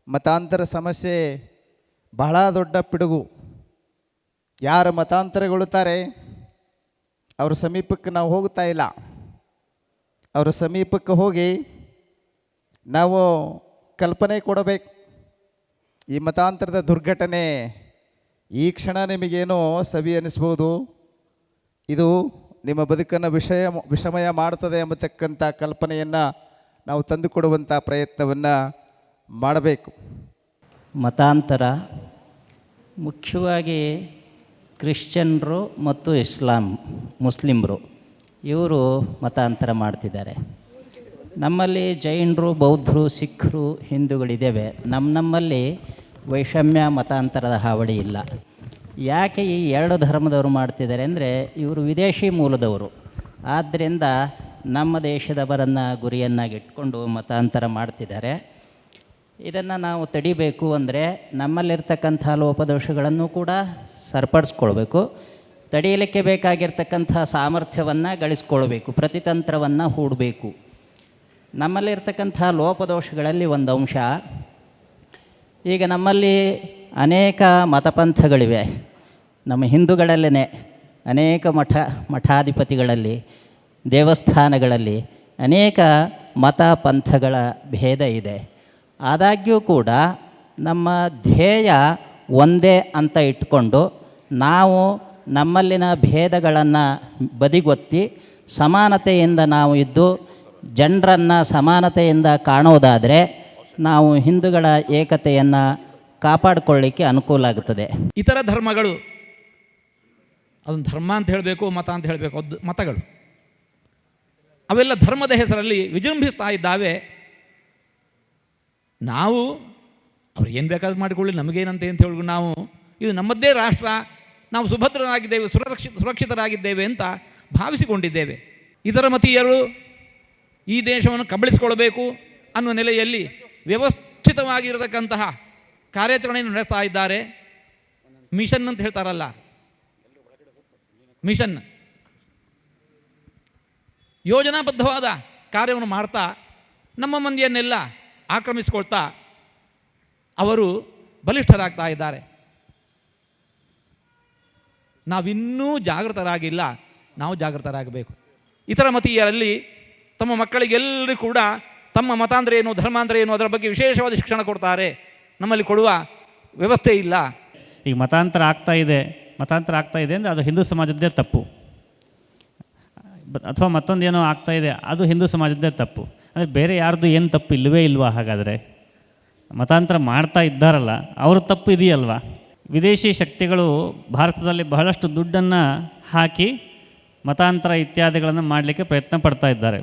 ಮತಾಂತರ ಸಮಸ್ಯೆ ಬಹಳ ದೊಡ್ಡ ಪಿಡುಗು. ಯಾರು ಮತಾಂತರಗೊಳ್ಳುತ್ತಾರೆ ಅವ್ರ ಸಮೀಪಕ್ಕೆ ನಾವು ಹೋಗ್ತಾ ಇಲ್ಲ. ಅವರ ಸಮೀಪಕ್ಕೆ ಹೋಗಿ ನಾವು ಕಲ್ಪನೆ ಕೊಡಬೇಕು. ಈ ಮತಾಂತರದ ದುರ್ಘಟನೆ ಈ ಕ್ಷಣ ನಿಮಗೇನೋ ಸವಿ ಅನ್ನಿಸ್ಬೋದು, ಇದು ನಿಮ್ಮ ಬದುಕನ್ನು ವಿಷಮಯ ಮಾಡ್ತದೆ ಎಂಬತಕ್ಕಂಥ ಕಲ್ಪನೆಯನ್ನು ನಾವು ತಂದುಕೊಡುವಂಥ ಪ್ರಯತ್ನವನ್ನು ಮಾಡಬೇಕು. ಮತಾಂತರ ಮುಖ್ಯವಾಗಿ ಕ್ರಿಶ್ಚಿಯನ್ರು ಮತ್ತು ಮುಸ್ಲಿಮರು ಇವರು ಮತಾಂತರ ಮಾಡ್ತಿದ್ದಾರೆ. ನಮ್ಮಲ್ಲಿ ಜೈನರು, ಬೌದ್ಧರು, ಸಿಖ್ರು, ಹಿಂದೂಗಳಿದ್ದೇವೆ. ನಮ್ಮಲ್ಲಿ ವೈಷಮ್ಯ ಮತಾಂತರದ ಹಾವಳಿ ಇಲ್ಲ. ಯಾಕೆ ಈ ಎರಡು ಧರ್ಮದವರು ಮಾಡ್ತಿದ್ದಾರೆ ಅಂದರೆ ಇವರು ವಿದೇಶಿ ಮೂಲದವರು. ಆದ್ದರಿಂದ ನಮ್ಮ ದೇಶದವರನ್ನು ಗುರಿಯನ್ನಾಗಿಟ್ಕೊಂಡು ಮತಾಂತರ ಮಾಡ್ತಿದ್ದಾರೆ. ಇದನ್ನು ನಾವು ತಡಿಬೇಕು ಅಂದರೆ ನಮ್ಮಲ್ಲಿರ್ತಕ್ಕಂಥ ಲೋಪದೋಷಗಳನ್ನು ಕೂಡ ಸರಿಪಡಿಸ್ಕೊಳ್ಬೇಕು. ತಡೆಯಲಿಕ್ಕೆ ಬೇಕಾಗಿರ್ತಕ್ಕಂಥ ಸಾಮರ್ಥ್ಯವನ್ನು ಗಳಿಸ್ಕೊಳ್ಬೇಕು, ಪ್ರತಿತಂತ್ರವನ್ನು ಹೂಡಬೇಕು. ನಮ್ಮಲ್ಲಿರ್ತಕ್ಕಂಥ ಲೋಪದೋಷಗಳಲ್ಲಿ ಒಂದು ಅಂಶ, ಈಗ ನಮ್ಮಲ್ಲಿ ಅನೇಕ ಮತಪಂಥಗಳಿವೆ. ನಮ್ಮ ಹಿಂದೂಗಳಲ್ಲೇ ಅನೇಕ ಮಠಾಧಿಪತಿಗಳಲ್ಲಿ, ದೇವಸ್ಥಾನಗಳಲ್ಲಿ ಅನೇಕ ಮತ ಪಂಥಗಳ ಭೇದ ಇದೆ. ಆದಾಗ್ಯೂ ಕೂಡ ನಮ್ಮ ಧ್ಯೇಯ ಒಂದೇ ಅಂತ ಇಟ್ಕೊಂಡು ನಾವು ನಮ್ಮಲ್ಲಿನ ಭೇದಗಳನ್ನು ಬದಿಗೊತ್ತಿ ಸಮಾನತೆಯಿಂದ ನಾವು ಇದ್ದು ಜನರನ್ನು ಸಮಾನತೆಯಿಂದ ಕಾಣೋದಾದರೆ ನಾವು ಹಿಂದೂಗಳ ಏಕತೆಯನ್ನು ಕಾಪಾಡಿಕೊಳ್ಳಿಕ್ಕೆ ಅನುಕೂಲ ಆಗುತ್ತದೆ. ಇತರ ಧರ್ಮಗಳು, ಅದನ್ನು ಧರ್ಮ ಅಂತ ಹೇಳಬೇಕು, ಮತ ಅಂತ ಹೇಳಬೇಕು, ಅದು ಮತಗಳು, ಅವೆಲ್ಲ ಧರ್ಮದ ಹೆಸರಲ್ಲಿ ವಿಜೃಂಭಿಸ್ತಾ ಇದ್ದಾವೆ. ನಾವು ಅವ್ರು ಏನು ಬೇಕಾದ್ರೂ ಮಾಡಿಕೊಳ್ಳಿ, ನಮಗೇನಂತೆ ಅಂತ ಹೇಳಿ ನಾವು ಇದು ನಮ್ಮದೇ ರಾಷ್ಟ್ರ, ನಾವು ಸುಭದ್ರರಾಗಿದ್ದೇವೆ, ಸುರಕ್ಷಿತರಾಗಿದ್ದೇವೆ ಅಂತ ಭಾವಿಸಿಕೊಂಡಿದ್ದೇವೆ. ಇತರ ಮತೀಯರು ಈ ದೇಶವನ್ನು ಕಬಳಿಸಿಕೊಳ್ಳಬೇಕು ಅನ್ನುವ ನೆಲೆಯಲ್ಲಿ ವ್ಯವಸ್ಥಿತವಾಗಿರತಕ್ಕಂತಹ ಕಾರ್ಯಾಚರಣೆಯನ್ನು ನಡೆಸ್ತಾ ಇದ್ದಾರೆ. ಮಿಷನ್ ಅಂತ ಹೇಳ್ತಾರಲ್ಲ, ಮಿಷನ್ ಯೋಜನಾಬದ್ಧವಾದ ಕಾರ್ಯವನ್ನು ಮಾಡ್ತಾ ನಮ್ಮ ಮಂದಿಯನ್ನೆಲ್ಲ ಆಕ್ರಮಿಸಿಕೊಳ್ತಾ ಅವರು ಬಲಿಷ್ಠರಾಗ್ತಾ ಇದ್ದಾರೆ. ನಾವಿನ್ನೂ ಜಾಗೃತರಾಗಿಲ್ಲ, ನಾವು ಜಾಗೃತರಾಗಬೇಕು. ಇತರ ಮತೀಯರಲ್ಲಿ ತಮ್ಮ ಮಕ್ಕಳಿಗೆಲ್ಲರೂ ಕೂಡ ತಮ್ಮ ಮತಾಂತರ ಏನು, ಧರ್ಮಾಂತರ ಏನು, ಅದರ ಬಗ್ಗೆ ವಿಶೇಷವಾದ ಶಿಕ್ಷಣ ಕೊಡ್ತಾರೆ. ನಮ್ಮಲ್ಲಿ ಕೊಡುವ ವ್ಯವಸ್ಥೆ ಇಲ್ಲ. ಈಗ ಮತಾಂತರ ಆಗ್ತಾ ಇದೆ ಅಂದರೆ ಅದು ಹಿಂದೂ ಸಮಾಜದ್ದೇ ತಪ್ಪು, ಅಥವಾ ಮತ್ತೊಂದೇನೋ ಆಗ್ತಾ ಇದೆ ಅದು ಹಿಂದೂ ಸಮಾಜದ್ದೇ ತಪ್ಪು. ಅಂದರೆ ಬೇರೆ ಯಾರ್ದು ಏನು ತಪ್ಪು ಇಲ್ಲವೇ ಇಲ್ವಾ? ಹಾಗಾದರೆ ಮತಾಂತರ ಮಾಡ್ತಾ ಇದ್ದಾರಲ್ಲ ಅವ್ರ ತಪ್ಪು ಇದೆಯಲ್ವಾ? ವಿದೇಶಿ ಶಕ್ತಿಗಳು ಭಾರತದಲ್ಲಿ ಬಹಳಷ್ಟು ದುಡ್ಡನ್ನು ಹಾಕಿ ಮತಾಂತರ ಇತ್ಯಾದಿಗಳನ್ನು ಮಾಡಲಿಕ್ಕೆ ಪ್ರಯತ್ನ ಪಡ್ತಾ ಇದ್ದಾರೆ.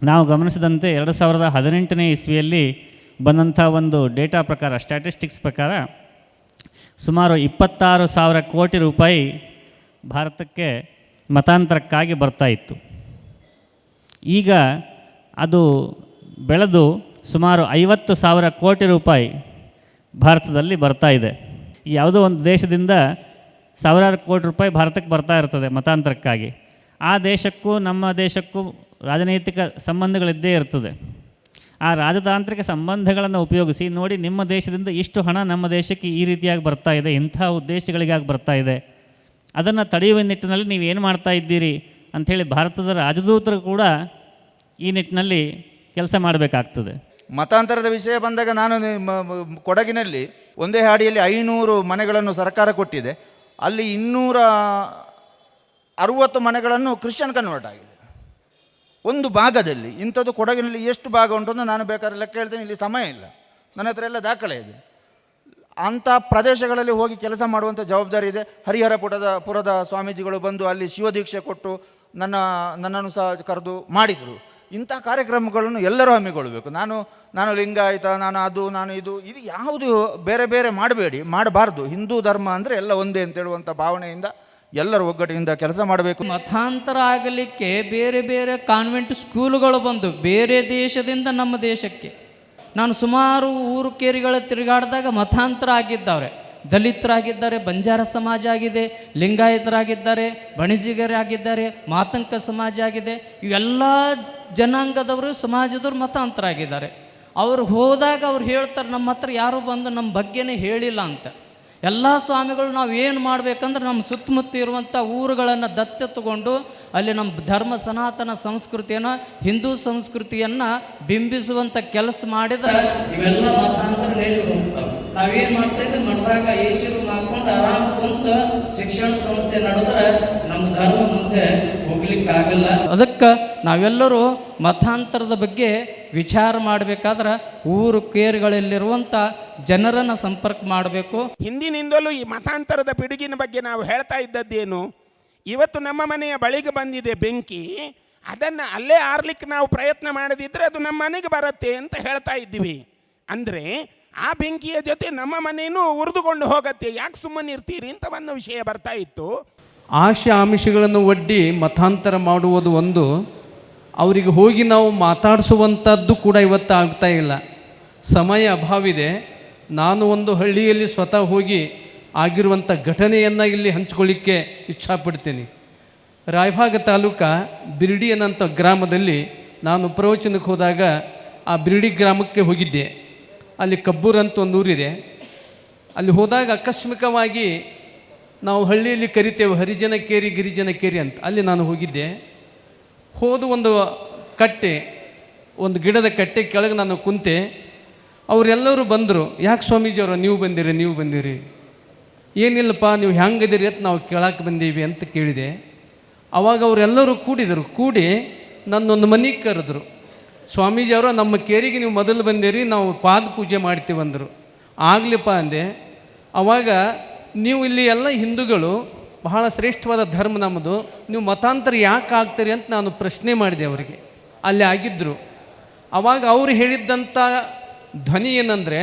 ನಾವು ಗಮನಿಸಿದಂತೆ 2018ನೇ ಇಸ್ವಿಯಲ್ಲಿ ಬಂದಂಥ ಒಂದು ಡೇಟಾ ಪ್ರಕಾರ, ಸ್ಟ್ಯಾಟಿಸ್ಟಿಕ್ಸ್ ಪ್ರಕಾರ ಸುಮಾರು 26,000 ಕೋಟಿ ರೂಪಾಯಿ ಭಾರತಕ್ಕೆ ಮತಾಂತರಕ್ಕಾಗಿ ಬರ್ತಾ ಇತ್ತು. ಈಗ ಅದು ಬೆಳೆದು ಸುಮಾರು 50,000 ಕೋಟಿ ರೂಪಾಯಿ ಭಾರತದಲ್ಲಿ ಬರ್ತಾ ಇದೆ. ಯಾವುದೋ ಒಂದು ದೇಶದಿಂದ ಸಾವಿರಾರು ಕೋಟಿ ರೂಪಾಯಿ ಭಾರತಕ್ಕೆ ಬರ್ತಾ ಇರ್ತದೆ ಮತಾಂತರಕ್ಕಾಗಿ. ಆ ದೇಶಕ್ಕೂ ನಮ್ಮ ದೇಶಕ್ಕೂ ರಾಜನೈತಿಕ ಸಂಬಂಧಗಳಿದ್ದೇ ಇರ್ತದೆ. ಆ ರಾಜತಾಂತ್ರಿಕ ಸಂಬಂಧಗಳನ್ನು ಉಪಯೋಗಿಸಿ ನೋಡಿ, ನಿಮ್ಮ ದೇಶದಿಂದ ಇಷ್ಟು ಹಣ ನಮ್ಮ ದೇಶಕ್ಕೆ ಈ ರೀತಿಯಾಗಿ ಬರ್ತಾ ಇದೆ, ಇಂಥ ಉದ್ದೇಶಗಳಿಗಾಗಿ ಬರ್ತಾ ಇದೆ, ಅದನ್ನು ತಡೆಯುವ ನಿಟ್ಟಿನಲ್ಲಿ ನೀವು ಏನು ಮಾಡ್ತಾ ಇದ್ದೀರಿ ಅಂಥೇಳಿ ಭಾರತದ ರಾಜದೂತರು ಕೂಡ ಈ ನಿಟ್ಟಿನಲ್ಲಿ ಕೆಲಸ ಮಾಡಬೇಕಾಗ್ತದೆ. ಮತಾಂತರದ ವಿಷಯ ಬಂದಾಗ ನಾನು ಕೊಡಗಿನಲ್ಲಿ ಒಂದೇ ಹಾಡಿಯಲ್ಲಿ 500 ಮನೆಗಳನ್ನು ಸರ್ಕಾರ ಕೊಟ್ಟಿದೆ. ಅಲ್ಲಿ 260 ಮನೆಗಳನ್ನು ಕ್ರಿಶ್ಚಿಯನ್ ಕನ್ವರ್ಟ್ ಆಗಿದೆ ಒಂದು ಭಾಗದಲ್ಲಿ. ಇಂಥದ್ದು ಕೊಡಗಿನಲ್ಲಿ ಎಷ್ಟು ಭಾಗ ಉಂಟು ಅಂತ ನಾನು ಬೇಕಾದ್ರೆ ಲೆಕ್ಕ ಹೇಳ್ತೇನೆ, ಇಲ್ಲಿ ಸಮಯ ಇಲ್ಲ, ನನ್ನ ಹತ್ರ ಎಲ್ಲ ದಾಖಲೆ ಇದೆ. ಅಂಥ ಪ್ರದೇಶಗಳಲ್ಲಿ ಹೋಗಿ ಕೆಲಸ ಮಾಡುವಂಥ ಜವಾಬ್ದಾರಿ ಇದೆ. ಹರಿಹರಪುರದ ಸ್ವಾಮೀಜಿಗಳು ಬಂದು ಅಲ್ಲಿ ಶಿವದೀಕ್ಷೆ ಕೊಟ್ಟು ನನ್ನನ್ನು ಸಹ ಕರೆದು ಮಾಡಿದರು. ಇಂಥ ಕಾರ್ಯಕ್ರಮಗಳನ್ನು ಎಲ್ಲರೂ ಹಮ್ಮಿಕೊಳ್ಬೇಕು. ನಾನು ಲಿಂಗಾಯತ, ನಾನು ಇದು ಯಾವುದು ಬೇರೆ ಬೇರೆ ಮಾಡಬಾರ್ದು. ಹಿಂದೂ ಧರ್ಮ ಅಂದರೆ ಎಲ್ಲ ಒಂದೇ ಅಂತೇಳುವಂಥ ಭಾವನೆಯಿಂದ ಎಲ್ಲರೂ ಒಗ್ಗಟ್ಟಿನಿಂದ ಕೆಲಸ ಮಾಡಬೇಕು. ಮತಾಂತರ ಆಗಲಿಕ್ಕೆ ಬೇರೆ ಬೇರೆ ಕಾನ್ವೆಂಟ್ ಸ್ಕೂಲುಗಳು ಬಂದು ಬೇರೆ ದೇಶದಿಂದ ನಮ್ಮ ದೇಶಕ್ಕೆ. ನಾನು ಸುಮಾರು ಊರು ಕೇರಿಗಳ ತಿರುಗಾಡಿದಾಗ ಮತಾಂತರ ಆಗಿದ್ದವ್ರೆ. ದಲಿತರಾಗಿದ್ದಾರೆ, ಬಂಜಾರ ಸಮಾಜ ಆಗಿದೆ, ಲಿಂಗಾಯತರಾಗಿದ್ದಾರೆ, ಬಣಿಜಿಗರಾಗಿದ್ದಾರೆ, ಮಾತಂಕ ಸಮಾಜ ಆಗಿದೆ. ಇವೆಲ್ಲ ಜನಾಂಗದವರು, ಸಮಾಜದವರು ಮತಾಂತರ ಆಗಿದ್ದಾರೆ. ಅವ್ರು ಹೋದಾಗ ಅವ್ರು ಹೇಳ್ತಾರೆ ನಮ್ಮ ಹತ್ರ ಯಾರೂ ಬಂದು ನಮ್ಮ ಬಗ್ಗೆನೇ ಹೇಳಿಲ್ಲ ಅಂತ. ಎಲ್ಲ ಸ್ವಾಮಿಗಳು ನಾವು ಏನು ಮಾಡಬೇಕಂದ್ರೆ ನಮ್ಮ ಸುತ್ತಮುತ್ತ ಇರುವಂಥ ಊರುಗಳನ್ನು ದತ್ತು ತಗೊಂಡು ಅಲ್ಲಿ ನಮ್ಮ ಧರ್ಮ ಸನಾತನ ಸಂಸ್ಕೃತಿಯನ್ನು, ಹಿಂದೂ ಸಂಸ್ಕೃತಿಯನ್ನು ಬಿಂಬಿಸುವಂಥ ಕೆಲಸ ಮಾಡಿದ್ರೆ ಇವೆಲ್ಲ ಮತಾಂತರ ನೆಲೆ ಹೋಗ್ತಾವೆ. ನಾವೇನು ಮಾಡ್ತಾ ಇದ್ದೀವಿ, ಮಠದಾಗ ಎಸಿ ರೂಮ್ ಹಾಕ್ಕೊಂಡು ಆರಾಮ್ ಕುಂತ ಶಿಕ್ಷಣ ಸಂಸ್ಥೆ ನಡೆದ್ರೆ ನಮ್ಮ ಧರ್ಮ ಮುಂದೆ ಹೋಗ್ಲಿಕ್ಕಾಗಲ್ಲ. ಅದಕ್ಕೆ ನಾವೆಲ್ಲರೂ ಮತಾಂತರದ ಬಗ್ಗೆ ವಿಚಾರ ಮಾಡಬೇಕಾದ್ರೆ ಊರು ಕೇರಿಗಳಲ್ಲಿರುವಂಥ ಜನರನ್ನು ಸಂಪರ್ಕ ಮಾಡಬೇಕು. ಹಿಂದಿನಿಂದಲೂ ಈ ಮತಾಂತರದ ಪಿಡುಗಿನ ಬಗ್ಗೆ ನಾವು ಹೇಳ್ತಾ ಇದ್ದದ್ದೇನು, ಇವತ್ತು ನಮ್ಮ ಮನೆಯ ಬಳಿಗೆ ಬಂದಿದೆ ಬೆಂಕಿ, ಅದನ್ನು ಅಲ್ಲೇ ಆರ್ಲಿಕ್ಕೆ ನಾವು ಪ್ರಯತ್ನ ಮಾಡದಿದ್ದರೆ ಅದು ನಮ್ಮ ಮನೆಗೆ ಬರುತ್ತೆ ಅಂತ ಹೇಳ್ತಾ ಇದ್ದೀವಿ. ಅಂದರೆ ಆ ಬೆಂಕಿಯ ಜೊತೆ ನಮ್ಮ ಮನೆಯೂ ಉರಿದುಕೊಂಡು ಹೋಗತ್ತೆ, ಯಾಕೆ ಸುಮ್ಮನೆ ಇರ್ತೀರಿ ಅಂತ ಒಂದು ವಿಷಯ ಬರ್ತಾ ಇತ್ತು. ಆಶೆ ಆಮಿಷಗಳನ್ನು ಒಡ್ಡಿ ಮತಾಂತರ ಮಾಡುವುದು ಒಂದು, ಅವರಿಗೆ ಹೋಗಿ ನಾವು ಮಾತಾಡಿಸುವಂಥದ್ದು ಕೂಡ ಇವತ್ತು ಆಗ್ತಾ ಇಲ್ಲ. ಸಮಯ ಅಭಾವಿದೆ. ನಾನು ಒಂದು ಹಳ್ಳಿಯಲ್ಲಿ ಸ್ವತಃ ಹೋಗಿ ಆಗಿರುವಂಥ ಘಟನೆಯನ್ನು ಇಲ್ಲಿ ಹಂಚ್ಕೊಳ್ಳಿಕ್ಕೆ ಇಚ್ಛಾಪಡ್ತೀನಿ. ರಾಯಭಾಗ ತಾಲೂಕು ಬಿರ್ಡಿ ಅನ್ನೋಂಥ ಗ್ರಾಮದಲ್ಲಿ ನಾನು ಪ್ರವಚನಕ್ಕೆ ಹೋದಾಗ ಆ ಬಿರ್ಡಿ ಗ್ರಾಮಕ್ಕೆ ಹೋಗಿದ್ದೆ. ಅಲ್ಲಿ ಕಬ್ಬೂರು ಅಂತ ಒಂದು ಊರಿದೆ. ಅಲ್ಲಿ ಹೋದಾಗ ಆಕಸ್ಮಿಕವಾಗಿ ನಾವು ಹಳ್ಳಿಯಲ್ಲಿ ಕರಿತೇವೆ ಹರಿಜನ ಕೇರಿ ಗಿರಿಜನ ಕೇರಿ ಅಂತ, ಅಲ್ಲಿ ನಾನು ಹೋಗಿದ್ದೆ. ಹೋದ ಒಂದು ಕಟ್ಟೆ, ಒಂದು ಗಿಡದ ಕಟ್ಟೆ ಕೆಳಗೆ ನಾನು ಕುಂತೆ. ಅವರೆಲ್ಲರೂ ಬಂದರು. ಯಾಕೆ ಸ್ವಾಮೀಜಿಯವರು ನೀವು ಬಂದಿರಿ? ಏನಿಲ್ಲಪ್ಪ ನೀವು ಹೆಂಗದಿರಿ ಅಂತ ನಾವು ಕೇಳಕ್ಕೆ ಬಂದೀವಿ ಅಂತ ಕೇಳಿದೆ. ಆವಾಗ ಅವರೆಲ್ಲರೂ ಕೂಡಿ ನನ್ನೊಂದು ಮನೆಗೆ ಕರೆದ್ರು. ಸ್ವಾಮೀಜಿಯವರು ನಮ್ಮ ಕೇರಿಗೆ ನೀವು ಮೊದಲು ಬಂದಿರಿ, ನಾವು ಪಾದ ಪೂಜೆ ಮಾಡ್ತೀವಿ ಅಂದರು. ಆಗಲಿಪ್ಪ ಅಂದೆ. ಆವಾಗ ನೀವು ಇಲ್ಲಿ ಎಲ್ಲ ಹಿಂದೂಗಳು ಬಹಳ ಶ್ರೇಷ್ಠವಾದ ಧರ್ಮ ನಮ್ಮದು, ನೀವು ಮತಾಂತರ ಯಾಕೆ ಆಗ್ತೀರಿ ಅಂತ ನಾನು ಪ್ರಶ್ನೆ ಮಾಡಿದೆ ಅವರಿಗೆ. ಅಲ್ಲಿ ಆಗಿದ್ದರು. ಆವಾಗ ಅವರು ಹೇಳಿದ್ದಂಥ ಧ್ವನಿ ಏನಂದರೆ,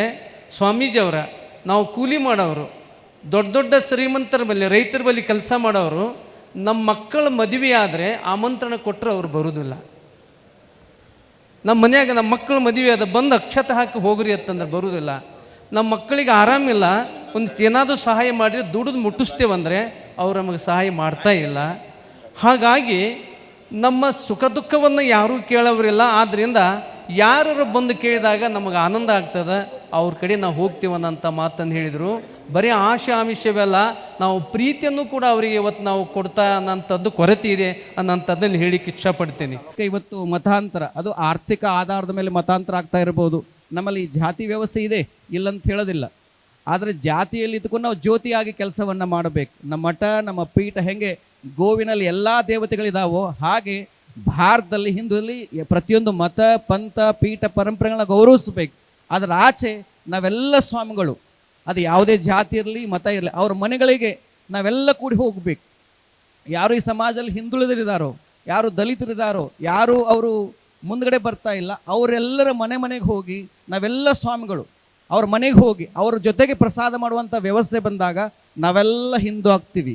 ಸ್ವಾಮೀಜಿಯವರ ನಾವು ಕೂಲಿ ಮಾಡೋರು, ದೊಡ್ಡ ದೊಡ್ಡ ಶ್ರೀಮಂತರ ಬಳಿ ರೈತರ ಬಳಿ ಕೆಲಸ ಮಾಡೋರು, ನಮ್ಮ ಮಕ್ಕಳ ಮದುವೆ ಆದರೆ ಆಮಂತ್ರಣ ಕೊಟ್ಟರೆ ಅವ್ರು ಬರೋದಿಲ್ಲ. ನಮ್ಮ ಮನೆಯಾಗ ನಮ್ಮ ಮಕ್ಕಳ ಮದುವೆ ಅದ ಬಂದು ಅಕ್ಷತೆ ಹಾಕಿ ಹೋಗ್ರಿ ಅಂತಂದ್ರೆ ಬರೋದಿಲ್ಲ. ನಮ್ಮ ಮಕ್ಕಳಿಗೆ ಆರಾಮಿಲ್ಲ, ಒಂದು ಏನಾದರೂ ಸಹಾಯ ಮಾಡಿದ್ರೆ ದುಡಿದು ಮುಟ್ಟಿಸ್ತೇವಂದರೆ ಅವ್ರು ನಮಗೆ ಸಹಾಯ ಮಾಡ್ತಾ ಇಲ್ಲ. ಹಾಗಾಗಿ ನಮ್ಮ ಸುಖ ದುಃಖವನ್ನು ಯಾರೂ ಕೇಳೋರಿಲ್ಲ. ಆದ್ದರಿಂದ ಯಾರು ಬಂದು ಕೇಳಿದಾಗ ನಮಗೆ ಆನಂದ ಆಗ್ತದೆ, ಅವ್ರ ಕಡೆ ನಾವು ಹೋಗ್ತೀವಿ ಅನ್ನೋಂಥ ಮಾತನ್ನು ಹೇಳಿದರು. ಬರೀ ಆಶೆ ಆಮಿಷವೆಲ್ಲ, ನಾವು ಪ್ರೀತಿಯನ್ನು ಕೂಡ ಅವರಿಗೆ ಇವತ್ತು ನಾವು ಕೊಡ್ತಾ ಅನ್ನೋಂಥದ್ದು ಕೊರತೆ ಇದೆ ಅನ್ನೋಂಥದ್ದನ್ನು ಹೇಳಿಕ್ಕೆ ಇಚ್ಛಪಡ್ತೀನಿ. ಇವತ್ತು ಮತಾಂತರ ಅದು ಆರ್ಥಿಕ ಆಧಾರದ ಮೇಲೆ ಮತಾಂತರ ಆಗ್ತಾ ಇರ್ಬೋದು. ನಮ್ಮಲ್ಲಿ ಜಾತಿ ವ್ಯವಸ್ಥೆ ಇದೆ, ಇಲ್ಲಂತ ಹೇಳೋದಿಲ್ಲ. ಆದರೆ ಜಾತಿಯಲ್ಲಿ ಇದ್ಕೊಂಡು ನಾವು ಜ್ಯೋತಿಯಾಗಿ ಕೆಲಸವನ್ನು ಮಾಡಬೇಕು. ನಮ್ಮ ಮಠ, ನಮ್ಮ ಪೀಠ ಹೆಂಗೆ ಗೋವಿನಲ್ಲಿ ಎಲ್ಲ ದೇವತೆಗಳಿದಾವೋ ಹಾಗೆ ಭಾರತದಲ್ಲಿ, ಹಿಂದೂದಲ್ಲಿ ಪ್ರತಿಯೊಂದು ಮತ, ಪಂಥ, ಪೀಠ, ಪರಂಪರೆಗಳನ್ನ ಗೌರವಿಸಬೇಕು. ಅದರ ಆಚೆ ನಾವೆಲ್ಲ ಸ್ವಾಮಿಗಳು, ಅದು ಯಾವುದೇ ಜಾತಿ ಇರಲಿ ಮತ ಇರಲಿ, ಅವ್ರ ಮನೆಗಳಿಗೆ ನಾವೆಲ್ಲ ಕೂಡಿ ಹೋಗಬೇಕು. ಯಾರು ಈ ಸಮಾಜದಲ್ಲಿ ಹಿಂದುಳಿದರಿದ್ದಾರೋ, ಯಾರು ದಲಿತರಿದ್ದಾರೋ, ಯಾರು ಅವರು ಮುಂದ್ಗಡೆ ಬರ್ತಾ ಇಲ್ಲ, ಅವರೆಲ್ಲರ ಮನೆಗೆ ಹೋಗಿ ನಾವೆಲ್ಲ ಸ್ವಾಮಿಗಳು ಅವ್ರ ಮನೆಗೆ ಹೋಗಿ ಅವ್ರ ಜೊತೆಗೆ ಪ್ರಸಾದ ಮಾಡುವಂಥ ವ್ಯವಸ್ಥೆ ಬಂದಾಗ ನಾವೆಲ್ಲ ಹಿಂದೂ ಆಗ್ತೀವಿ.